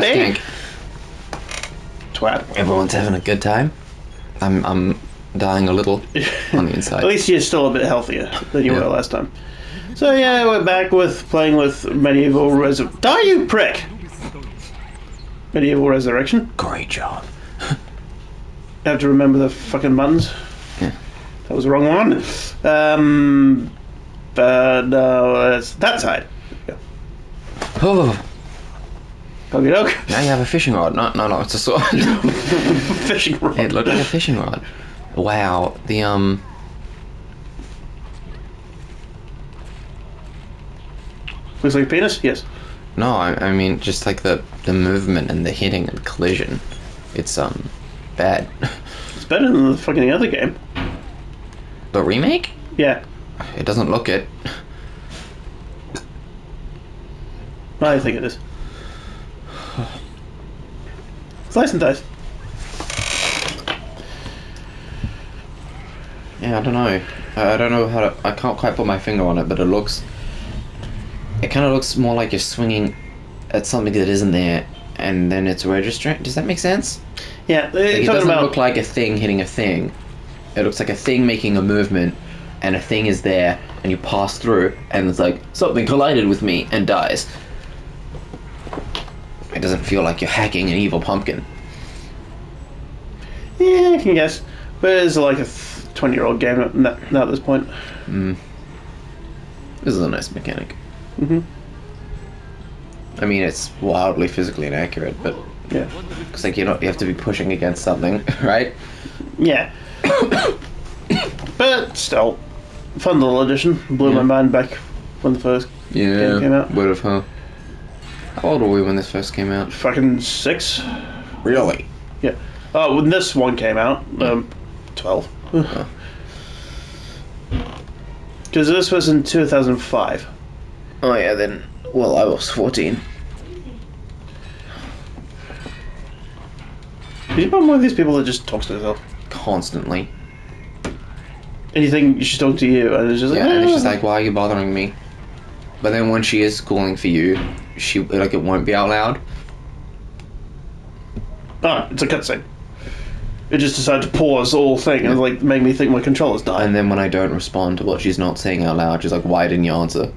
gas me. tank. Twat. Everyone's having a good time. I'm dying a little on the inside. At least you're still a bit healthier than you were last time. So yeah, we're back with playing with MediEvil Resurrection. Die, you prick! MediEvil Resurrection. Great job. I have to remember the fucking buttons. Yeah. That was the wrong one. But no, it's that side. Yeah. Oh, Okie doke. now you have a fishing rod. No, it's a sword. Fishing rod. It looked like a fishing rod. Wow, the Looks like a penis? Yes. No, I mean just like the movement and the hitting and collision. It's bad. It's better than the fucking other game. The remake? Yeah. It doesn't look it. I think it is. Slice and dice. Yeah, I don't know. I don't know how to. I can't quite put my finger on it, but it kind of looks more like you're swinging at something that isn't there, and then it's registering. Does that make sense? Yeah, Like, it doesn't look like a thing hitting a thing. It looks like a thing making a movement, and a thing is there, and you pass through, and it's like something collided with me and dies. It doesn't feel like you're hacking an evil pumpkin. Yeah, I can guess. But it's like a 20-year-old game now at this point. This is a nice mechanic. Mm-hmm. I mean, it's wildly physically inaccurate, but Yeah. because like you have to be pushing against something, right? Yeah. But still, fun little addition. Blew my mind back when the first game came out. Would have, huh? How old were we when this first came out? Fucking 6. Really? Yeah. Oh, when this one came out, 12. Because this was in 2005. Oh yeah, then. Well, I was 14. Did you become one of these people that just talks to herself? Constantly. Anything she's talking to you, and it's just like, Yeah, and it's just like, why are you bothering me? But then when she is calling for you, it won't be out loud. oh, it's a cutscene. It just decided to pause the whole thing and like make me think my controller's died. And then when I don't respond to what she's not saying out loud, she's like, why didn't you answer?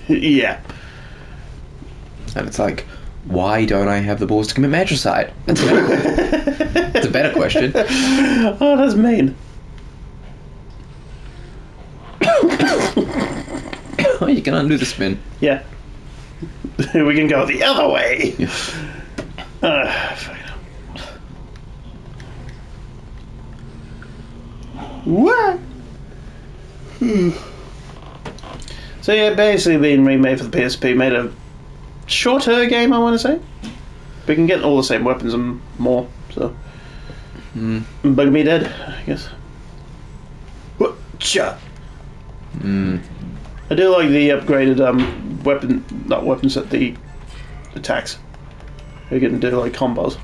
Yeah. And it's like, why don't I have the balls to commit matricide? It's a better question. Oh, that's mean. Oh, you can undo the spin. Yeah. We can go the other way. Yeah. Fuck it. What? So yeah, basically being remade for the PSP made a shorter game, I want to say. We can get all the same weapons and more, so. Bug me dead, I guess. Whatcha? I do like the upgraded weapon set, the attacks. You can do like combos.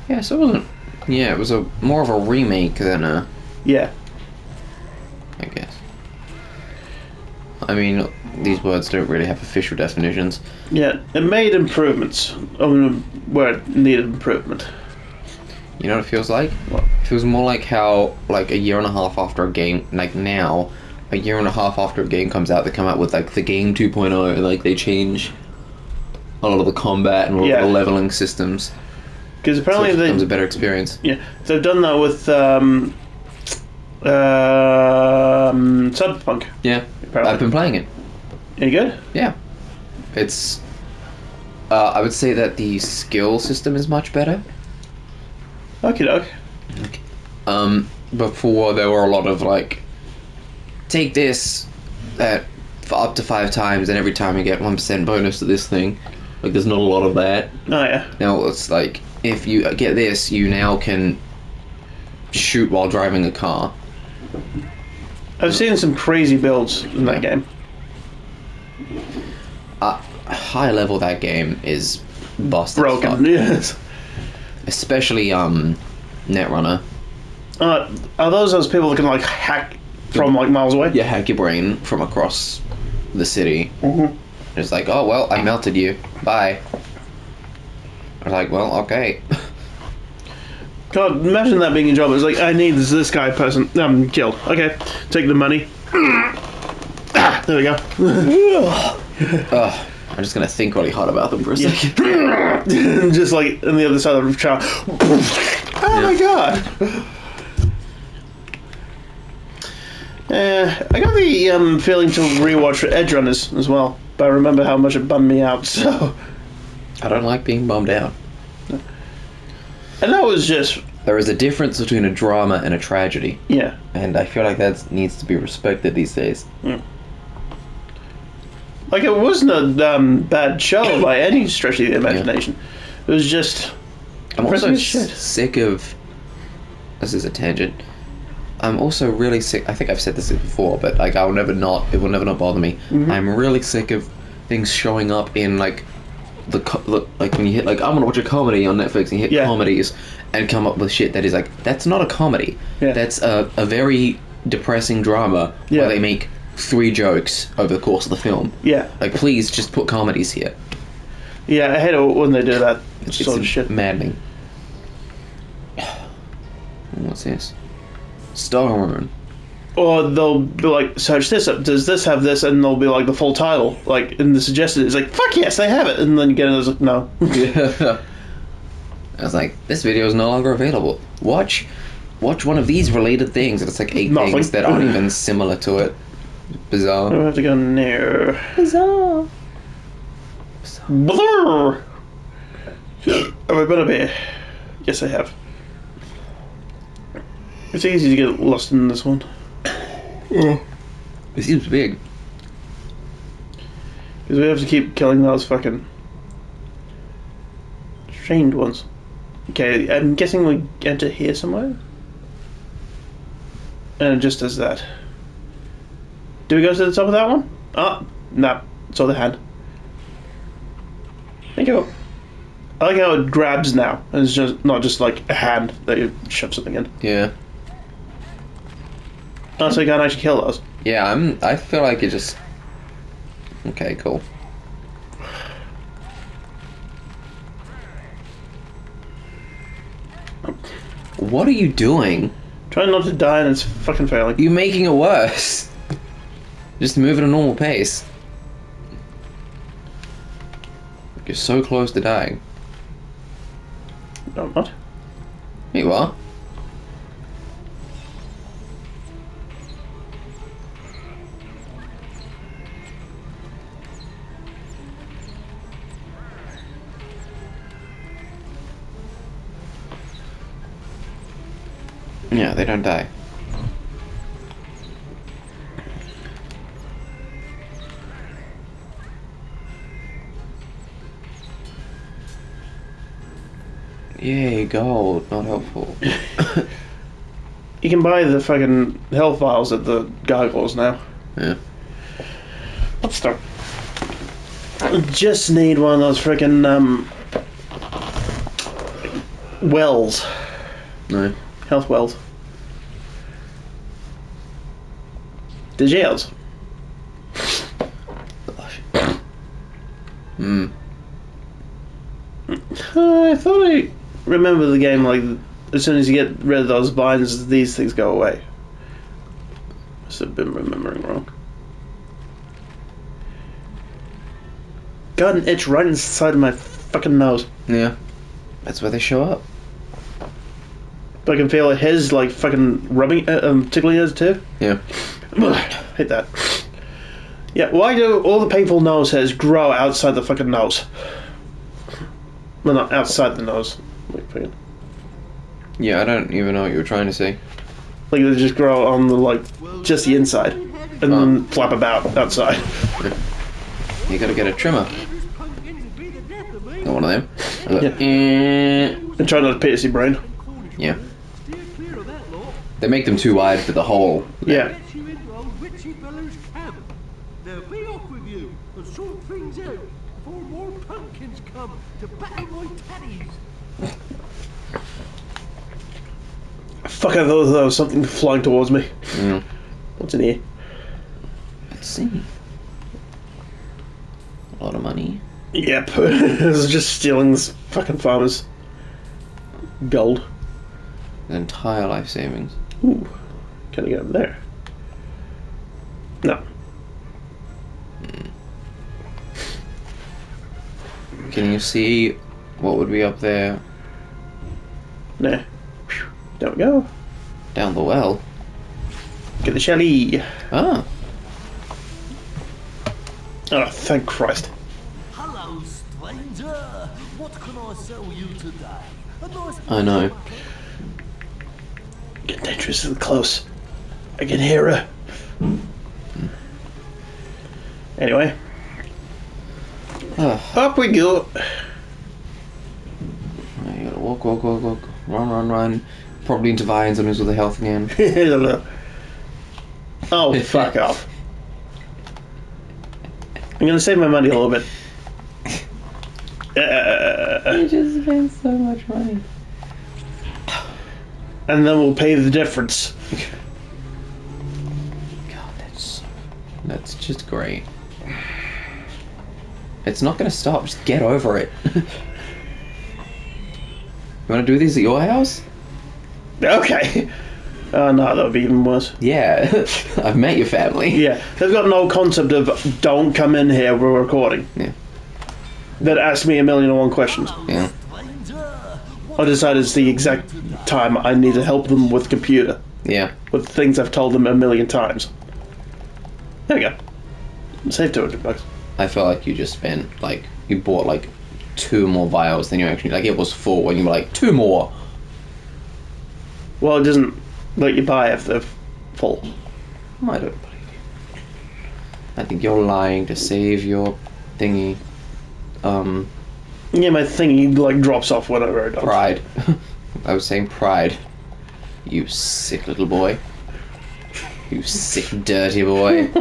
Yeah, so it wasn't. Yeah, it was more of a remake than a. Yeah. I guess. I mean, these words don't really have official definitions. Yeah, it made improvements on where it needed improvement. You know what it feels like? What? It feels more like how, like, a year and a half after a game, like now, a year and a half after a game comes out, they come out with, like, the game 2.0, and, like, they change a lot of the combat and a lot of the leveling systems. Because apparently so it becomes a better experience. Yeah, they've done that with Cyberpunk. Yeah, Apparently. I've been playing it. Any good? Yeah. It's... I would say that the skill system is much better. Okie doke. Before there were a lot of like, take this for up to 5 times, and every time you get 1% bonus to this thing. Like, there's not a lot of that. Oh yeah. Now it's like, if you get this, you now can shoot while driving a car. I've seen some crazy builds in that game. High level, that game is busted. Broken. Yes. Especially Netrunner. Are those people that can like hack from like miles away? You hack your brain from across the city. Mm-hmm. It's like, oh, well, I melted you. Bye. I was like, well, okay. God, imagine that being a job. It's like, I need this guy person killed. Okay, take the money. There we go. I'm just gonna think really hard about them for a second. Just like on the other side of the child. Oh my god. I got the feeling to rewatch Edge Runners as well, but I remember how much it bummed me out, so... I don't like being bummed out. And that was just... There is a difference between a drama and a tragedy. Yeah. And I feel like that needs to be respected these days. Mm. Like, it wasn't a bad show by any stretch of the imagination. Yeah. It was just... I'm also sick of... This is a tangent. I'm also really sick... I think I've said this before, but like, it will never not bother me. Mm-hmm. I'm really sick of things showing up in like... like when you hit like I'm gonna watch a comedy on Netflix and you hit comedies and come up with shit that is like, that's not a comedy. Yeah. That's a very depressing drama where they make 3 jokes over the course of the film. Yeah. Like, please just put comedies here. Yeah, I hate it when they do that sort of shit. Maddening. What's this? Starman. Or they'll be like, search this up, does this have this? And they'll be like the full title, like in the suggested. It's like, fuck yes, they have it. And then you get it as like, no. Yeah. I was like, this video is no longer available. Watch one of these related things. And it's like 8 things that aren't even similar to it. Bizarre. I have to go near. Bizarre. Blur. Have I been up here? Yes, I have. It's easy to get lost in this one. Yeah. It seems big. Because we have to keep killing those fucking trained ones. Okay, I'm guessing we enter here somewhere. And it just does that. Do we go to the top of that one? Oh, no. It's on the hand. Thank you. I like how it grabs now. And it's just not just like a hand that you shove something in. Yeah. Oh, so you can't actually kill those. Yeah, I feel like it just... Okay, cool. What are you doing? Trying not to die and it's fucking failing. You're making it worse. Just move at a normal pace. You're so close to dying. No, I'm not. You are. Yeah, they don't die. Yay, gold. Not helpful. You can buy the fucking health vials at the gargoyles now. Yeah. Let's start. I just need one of those freaking wells. No. Health wells. The jails. Hmm. I thought I remember the game like as soon as you get rid of those vines, these things go away. Must have been remembering wrong. Got an itch right inside of my fucking nose. Yeah. That's where they show up. But I can feel his like fucking rubbing, tickling his too. Yeah. Hate that. Yeah, why do all the painful nose hairs grow outside the fucking nose? Well, not outside the nose. Like, Yeah, I don't even know what you were trying to say. like they just grow on the like just the inside, and then flap about outside. You gotta get a trimmer. Got one of them. And try not to pierce your brain. Yeah. They make them too wide for the hole. Yeah. They'll be off with you and sort things out before more pumpkins come to batter my tatties. Fuck, I thought there was something flying towards me. Yeah. What's in here? Let's see. A lot of money. Yep. It's just stealing this fucking farmer's gold. His entire life savings. Ooh. Can I get up there? No. Can you see what would be up there? Nah. There we go. Down the well. Get the Shelly. Ah. Oh, thank Christ. Hello, stranger. What can I sell you today? A nice I know. Getting dangerously close. I can hear her. Anyway. Up we go. You gotta walk, walk, walk, walk. Run, run, run. Probably into vines and lose all the health again. Oh, fuck off. I'm gonna save my money a little bit. You just spent so much money. And then we'll pay the difference. God, that's just great. It's not gonna stop, just get over it. You wanna do these at your house? Okay. Oh no, that would be even worse. Yeah, I've met your family. Yeah, they've got no concept of don't come in here, we're recording. Yeah. That ask me 1,000,001 questions. Yeah. I decide it's the exact time I need to help them with computer. Yeah. With things I've told them 1,000,000 times. There we go. Save $200. I felt like you just spent, like, you bought, like, 2 more vials than you actually, like, it was 4, and you were like, 2 more! Well, it doesn't let you buy if they're full. I don't believe you. I think you're lying to save your thingy. Yeah, my thingy, like, drops off whenever I don't. Pride. I was saying pride. You sick little boy. You sick, dirty boy.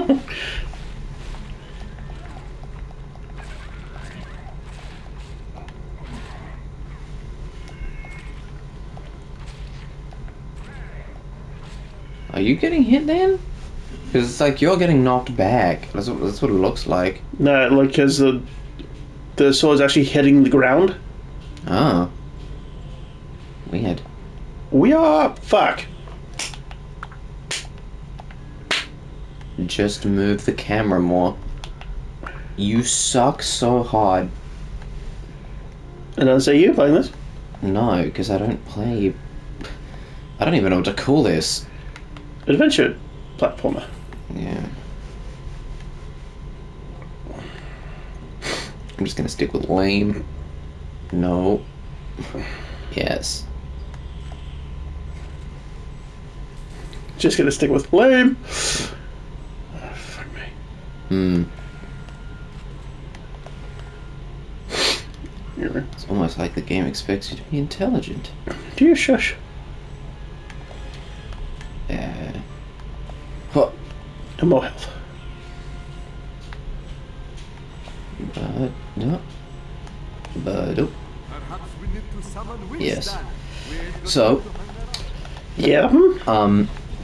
Are you getting hit then? Because it's like you're getting knocked back. That's what it looks like. No, like, because the sword's actually hitting the ground. Oh. Weird. We are... Fuck. Just move the camera more. You suck so hard. And then say you playing this? No, because I don't play... I don't even know what to call this. Adventure platformer. Yeah. I'm just gonna stick with lame. No. Yes. Just gonna stick with lame. Oh, fuck me. Hmm. Yeah. It's almost like the game expects you to be intelligent. Do you shush? What? And more health. No. But oh. Perhaps we need to summon Yes. So, Yeah.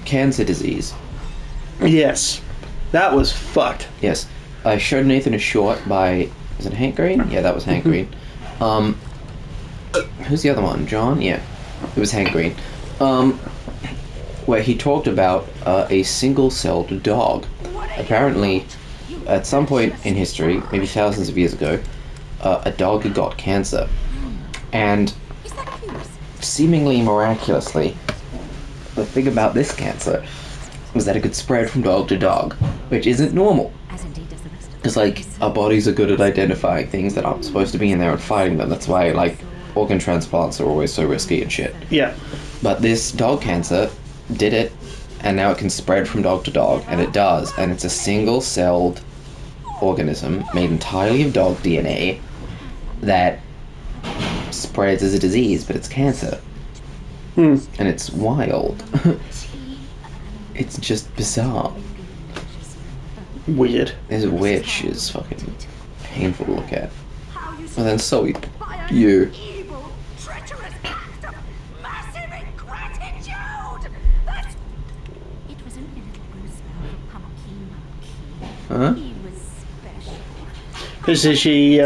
cancer disease. Yes. That was fucked. Yes. I showed Nathan a short by, is it Hank Green? Yeah, that was Hank Green. Who's the other one? John? Yeah. It was Hank Green. Where he talked about a single-celled dog. Apparently, at some point in history, maybe thousands of years ago, a dog had got cancer. And seemingly miraculously, the thing about this cancer was that it could spread from dog to dog, which isn't normal. Because, like, our bodies are good at identifying things that aren't supposed to be in there and fighting them. That's why, like, organ transplants are always so risky and shit. Yeah. But this dog cancer did it, and now it can spread from dog to dog, and it does, and it's a single-celled organism made entirely of dog DNA that spreads as a disease, but it's cancer. And it's wild. It's just bizarre. Weird. This witch is fucking painful to look at. And then so you. Evil, treacherous act of massive ingratitude! That's... It was only a little goose from Pumpkin Monkey. Huh? He was special. This is she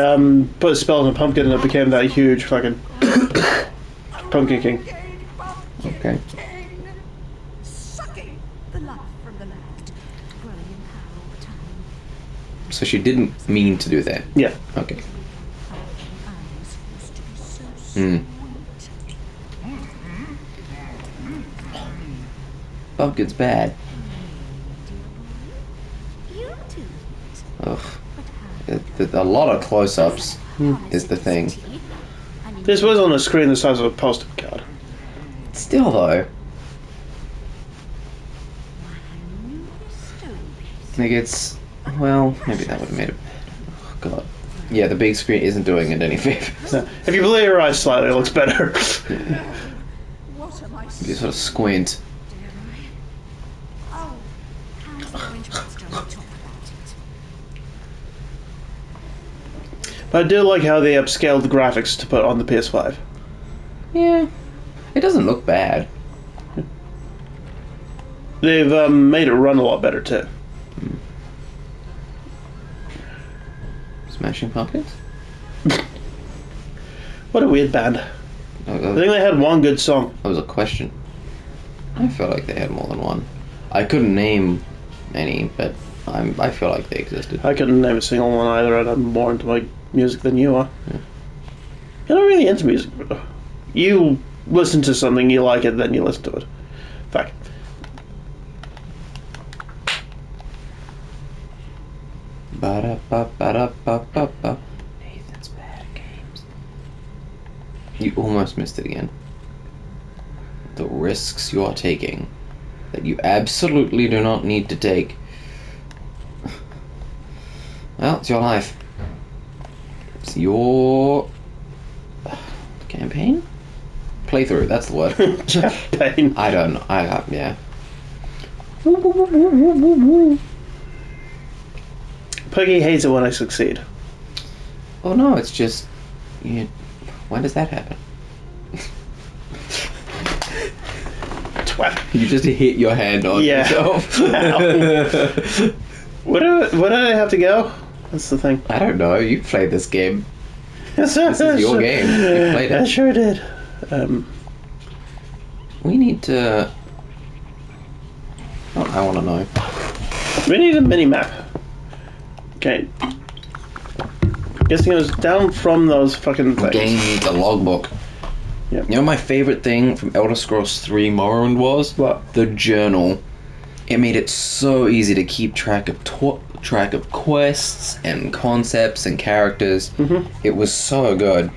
put a spell on a pumpkin and it became that huge fucking Pumpkin King. Okay. Sucking the life from the land, growing in power over time. So she didn't mean to do that. Yeah. Okay. I was supposed to be so Hmm. sweet. Pumpkin's bad. You do it. Ugh. But how? A lot of close-ups is the thing. This was on a screen the size of a postal card. Still though, like it's well, maybe that would have made it. Oh, God, yeah, the big screen isn't doing it any favors. No. If you blur your eyes slightly, it looks better. What am I You sort of squint. dare I? Oh, how's the orange monster? Talk about it. But I do like how they upscaled the graphics to put on the PS5. Yeah, it doesn't look bad. They've made it run a lot better too. Smashing Pumpkins. What a weird band. I Oh, think they had one good song. that was a question. I feel like they had more than one. I couldn't name any, but I feel like they existed. I couldn't name a single one either, and I'm more into my music than you are. Yeah. You're not really into music, bro. You listen to something, you like it, then you listen to it. Fuck. Ba-da-ba-ba-da-ba-ba-ba. Nathan's bad games. You almost missed it again. The risks you are taking that you absolutely do not need to take. Well, it's your life. It's your campaign? Playthrough, that's the word. Champagne. I don't know. Yeah. Puggy hates it when I succeed. Oh no, it's just. When does that happen? Twat. You just hit your hand on Yeah. yourself. Where do I have to go? That's the thing. I don't know. You played this game. This is your game. You played it. I sure did. We need to. Oh, I want to know. We need a mini map. Okay. Guessing it was down from those fucking things. Game needs a logbook. Yep. You know my favorite thing from Elder Scrolls 3 Morrowind was? What? The journal. It made it so easy to keep track of quests and concepts and characters. Mm-hmm. It was so good.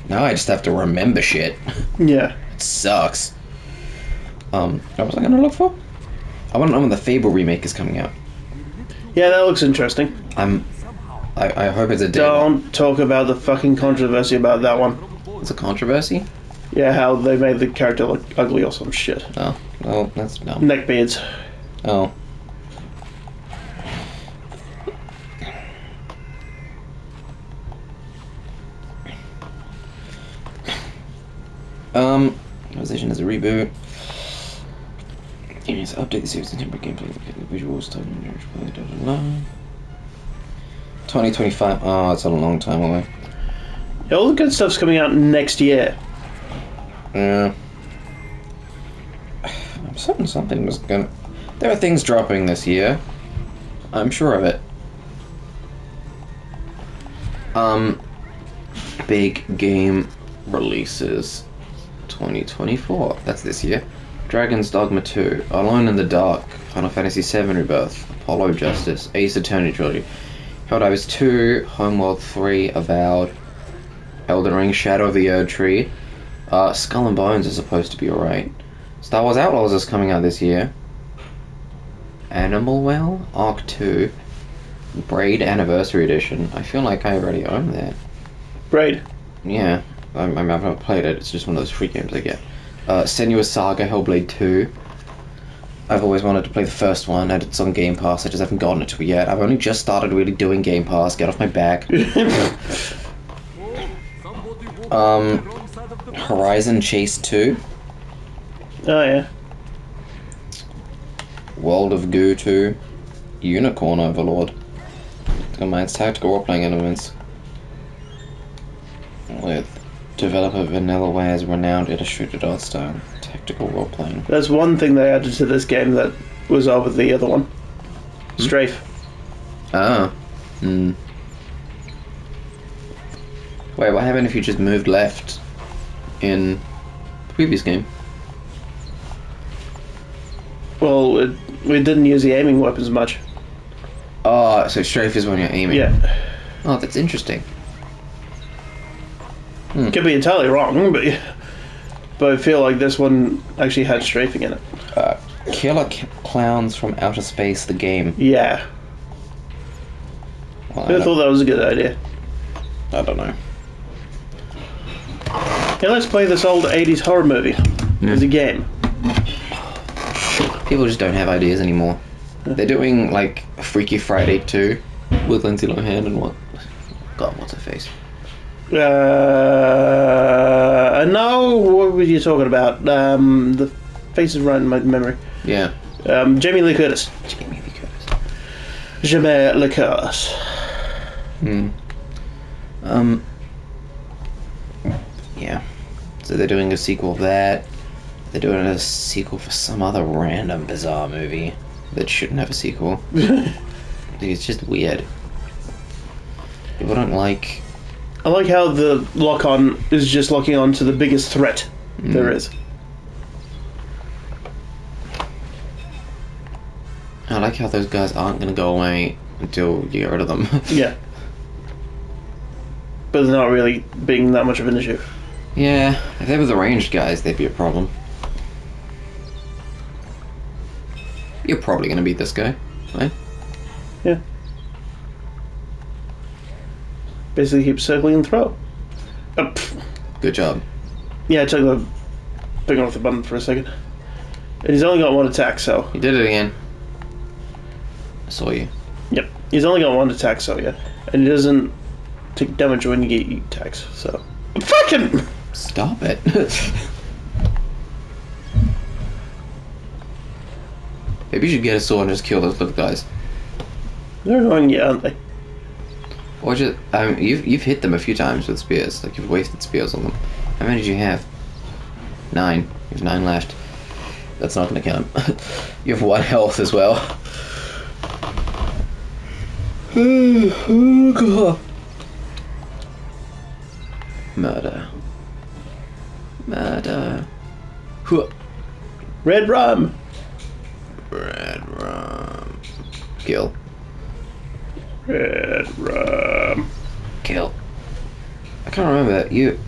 Now I just have to remember shit. Yeah. It sucks. What was I gonna look for? I want to know when the Fable remake is coming out. Yeah, that looks interesting. I hope it's a day one. Don't talk about the fucking controversy about that one. It's a controversy? Yeah, how they made the character look ugly or some shit. Oh, well, that's dumb. Neckbeards. Oh. Conversation is a reboot. You need to update the series and temporary gameplay, visuals, time, 2025. Oh, it's a long time away. Yeah, all the good stuff's coming out next year. Yeah. I'm certain something was gonna. There are things dropping this year. I'm sure of it. Big game releases 2024. That's this year. Dragon's Dogma 2, Alone in the Dark, Final Fantasy VII Rebirth, Apollo Justice, Ace Attorney Trilogy, Helldivers 2, Homeworld 3, Avowed, Elden Ring, Shadow of the Erd Tree, Skull and Bones is supposed to be alright. Star Wars Outlaws is coming out this year. Animal Well, Arc 2, Braid Anniversary Edition. I feel like I already own that. Braid. Yeah, I've not played it. It's just one of those free games I get. Senua's Saga, Hellblade 2. I've always wanted to play the first one, and it's on Game Pass. I just haven't gotten it to it yet. I've only just started really doing Game Pass. Get off my back. Horizon Chase 2. Oh, yeah. World of Goo 2. Unicorn Overlord. Combines tactical role-playing elements with developer Vanillaware renowned illustrated art style. Tactical role-playing. There's one thing they added to this game that was over the other one. Strafe. Ah. Hmm. Wait, what happened if you just moved left in the previous game? Well, we didn't use the aiming weapons much. Oh, so strafe is when you're aiming. Yeah. Oh, that's interesting. Could be entirely wrong, but I feel like this one actually had strafing in it. Killer Clowns from Outer Space, the game. Yeah. Well, I thought that was a good idea. I don't know. Yeah, let's play this old 80s horror movie as a game. People just don't have ideas anymore. They're doing like Freaky Friday 2 with Lindsay Lohan and what? God, what's her face? No, what were you talking about? The face is right in my memory. Yeah. Jamie Lee Curtis. Jamie Lee Curtis. Jamie Lee Curtis. Yeah. So they're doing a sequel of that. They're doing a sequel for some other random bizarre movie that shouldn't have a sequel. It's just weird. People don't like... I like how the lock-on is just locking on to the biggest threat there is. I like how those guys aren't going to go away until you get rid of them. Yeah. But they're not really being that much of an issue. Yeah, if they were the ranged guys, they'd be a problem. You're probably going to beat this guy, right? Yeah. Basically keep circling and throw. Good job. Yeah, I took the thing off the button for a second. And he's only got one attack, so... You did it again. I saw you. Yep. He's only got one attack, so yeah. And he doesn't take damage when you get attacks, so... Fucking... Stop it. Maybe you should get a sword and just kill those little guys. They're annoying, yeah, aren't they? Or just, you've hit them a few times with spears. Like, you've wasted spears on them. How many did you have? 9. You have 9 left. That's not gonna count. You have 1 health as well. Oh, God. Murder. Murder. Red rum! Red rum. Kill. Red rum. Kill. I can't remember. You,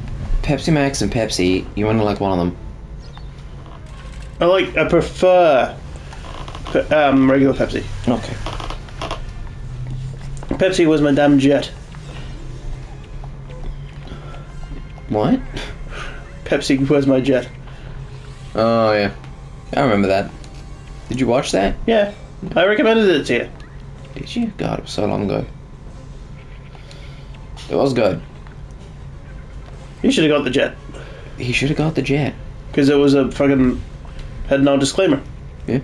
Pepsi Max and Pepsi, you only like one of them. I prefer regular Pepsi. Okay. Pepsi was my damn jet. What? Pepsi was my jet. Oh, yeah. I remember that. Did you watch that? Yeah, I recommended it to you. Did you? God, it was so long ago. It was good. You should have got the jet. He should have got the jet. Because it was a fucking... had no disclaimer. Yeah.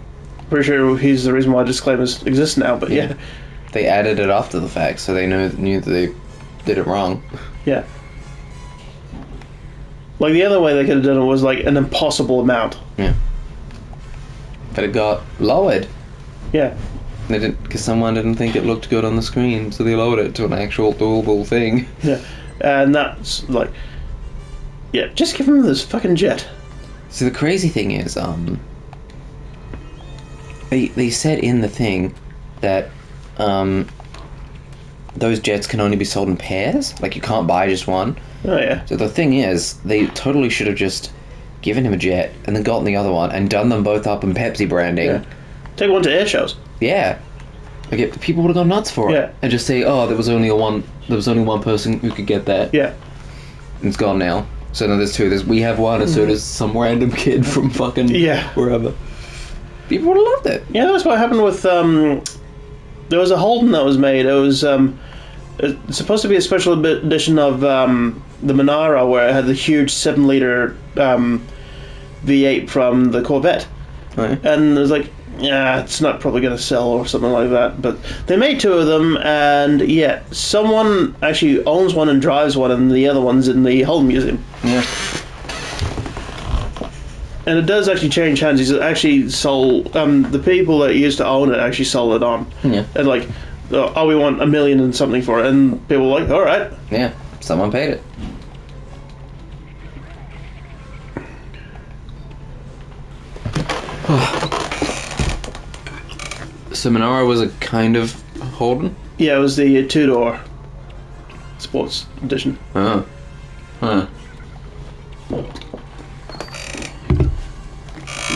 Pretty sure he's the reason why disclaimers exist now, but yeah. They added it after the fact, so they knew that they did it wrong. Yeah. Like, the other way they could have done it was, like, an impossible amount. Yeah. But it got lowered. Yeah. They didn't, because someone didn't think it looked good on the screen, so they lowered it to an actual doable thing. Yeah. And that's, like... Yeah, just give him this fucking jet. So the crazy thing is, they said in the thing that, those jets can only be sold in pairs. Like, you can't buy just one. Oh, yeah. So the thing is, they totally should have just given him a jet and then gotten the other one and done them both up in Pepsi branding. Yeah. Take one to air shows. Yeah. Like, people would have gone nuts for it. Yeah. And just say, oh, there was only one person who could get that. Yeah. And it's gone now. So now there's 2. We have 1, and so does some random kid from fucking wherever. People would have loved it. Yeah, that's what happened with, there was a Holden that was made. It was, it's supposed to be a special edition of, the Monaro, where it had the huge 7-liter, V8 from the Corvette. Right. And it was like, yeah, it's not probably going to sell or something like that. But they made 2 of them, and yeah, someone actually owns one and drives one, and the other one's in the Holden Museum. Yeah. And it does actually change hands. He's actually sold. The people that used to own it actually sold it on. Yeah. And like, oh, we want $1 million and something for it, and people were like, all right. Yeah. Someone paid it. So Monaro was a kind of Holden? Yeah, it was the 2-door sports edition. Oh. Huh.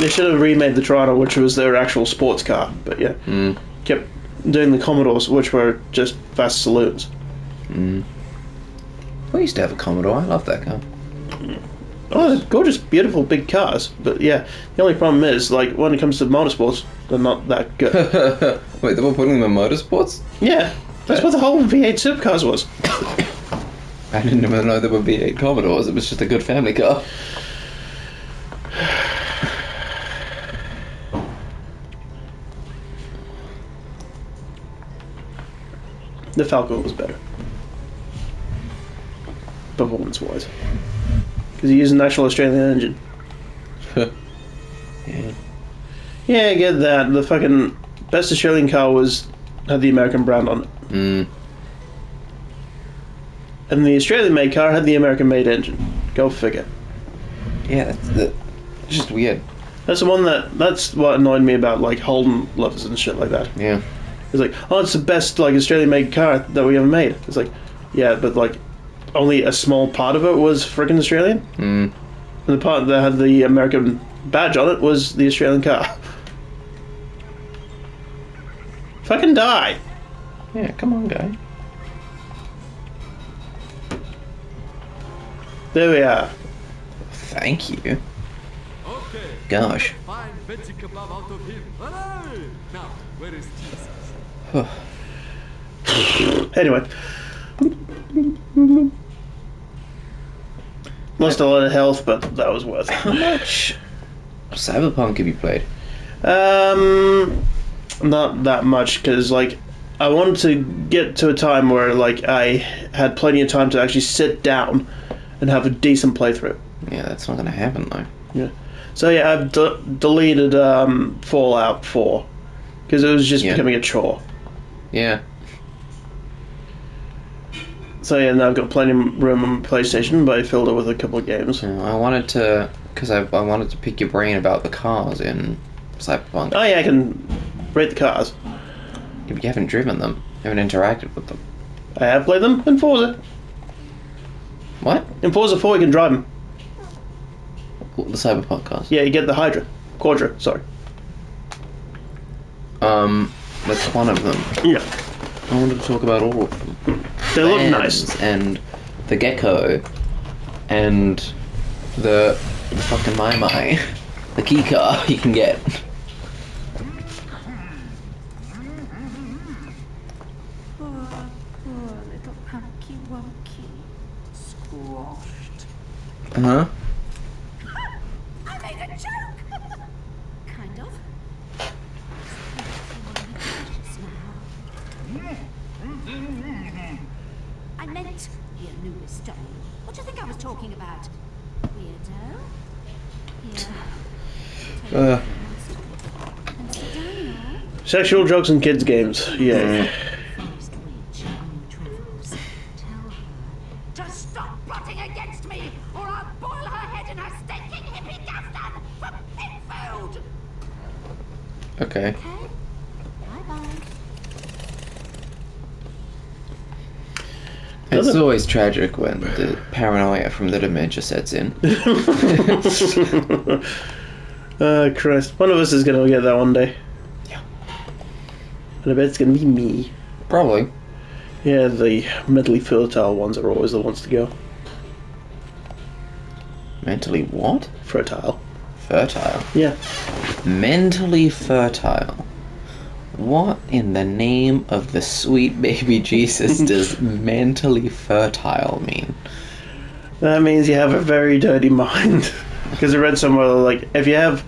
They should have remade the Toronto, which was their actual sports car, but yeah. Kept doing the Commodores, which were just fast saloons. We used to have a Commodore. I love that car. Oh, they're gorgeous, beautiful, big cars. But yeah, the only problem is, like, when it comes to motorsports, they're not that good. Wait, they were putting them in motorsports? Yeah, that's what the whole V8 supercars was. I didn't even know there were V8 Commodores. It was just a good family car. The Falco was better. Performance-wise. Because he used an actual Australian engine. Yeah. Yeah, I get that. The fucking best Australian car had the American brand on it. And the Australian-made car had the American-made engine. Go figure. Yeah, that's just weird. That's what annoyed me about, like, Holden lovers and shit like that. Yeah. It's like, oh, it's the best, like, Australian-made car that we ever made. It's like, yeah, but, like, only a small part of it was freaking Australian. And the part that had the American badge on it was the Australian car. Fucking die! Yeah, come on, guy. There we are. Thank you. Okay. Gosh. Fine veggie kebab out of him. Hooray! Now, where is Jesus? Anyway. Lost a lot of health, but that was worth it. How much Cyberpunk have you played? Not that much, because, like, I wanted to get to a time where, like, I had plenty of time to actually sit down and have a decent playthrough. Yeah, that's not gonna happen though. Yeah. So yeah, I've deleted Fallout 4 because it was just becoming a chore. Yeah. So yeah, now I've got plenty of room on my PlayStation, but I filled it with a couple of games. I wanted to, because I wanted to pick your brain about the cars in Cyberpunk. Oh yeah, I can rate the cars. Yeah, but you haven't driven them. You haven't interacted with them. I have played them in Forza. What? In Forza 4 you can drive them. The Cyberpunk cars. Yeah, you get the Quadra, sorry. That's one of them. Yeah. I wanted to talk about all of them. They look Vans nice. And the Gecko. And the fucking My. The key car you can get. Poor little punky wonky. Squashed. Uh-huh. I made a joke! Kind of. I meant, you newest stone. What do you think I was talking about? Weirdo. Here. And sit down now. Sexual drugs and kids games. Yeah. First witch on your travels. Tell her to stop plotting against me, or I'll boil her head in her stinking hippie gaston for pig food! Okay. Okay? Bye-bye. It's always tragic when the paranoia from the dementia sets in. Christ. One of us is going to get that one day. Yeah. And I bet it's going to be me. Probably. Yeah, the mentally fertile ones are always the ones to go. Mentally what? Fertile. Fertile. Yeah. Mentally fertile. What in the name of the sweet baby Jesus does mentally fertile mean? That means you have a very dirty mind. Because I read somewhere, like, if you have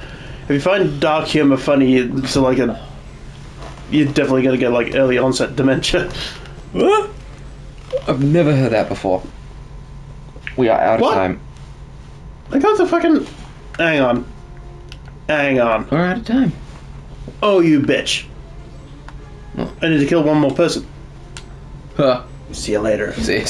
If you find dark humor funny, it's like you're definitely gonna get like early onset dementia. What? I've never heard that before. We are out What? of time. I got the fucking. Hang on. We're out of time. Oh, you bitch. Oh. I need to kill one more person. Huh. See you later. See ya.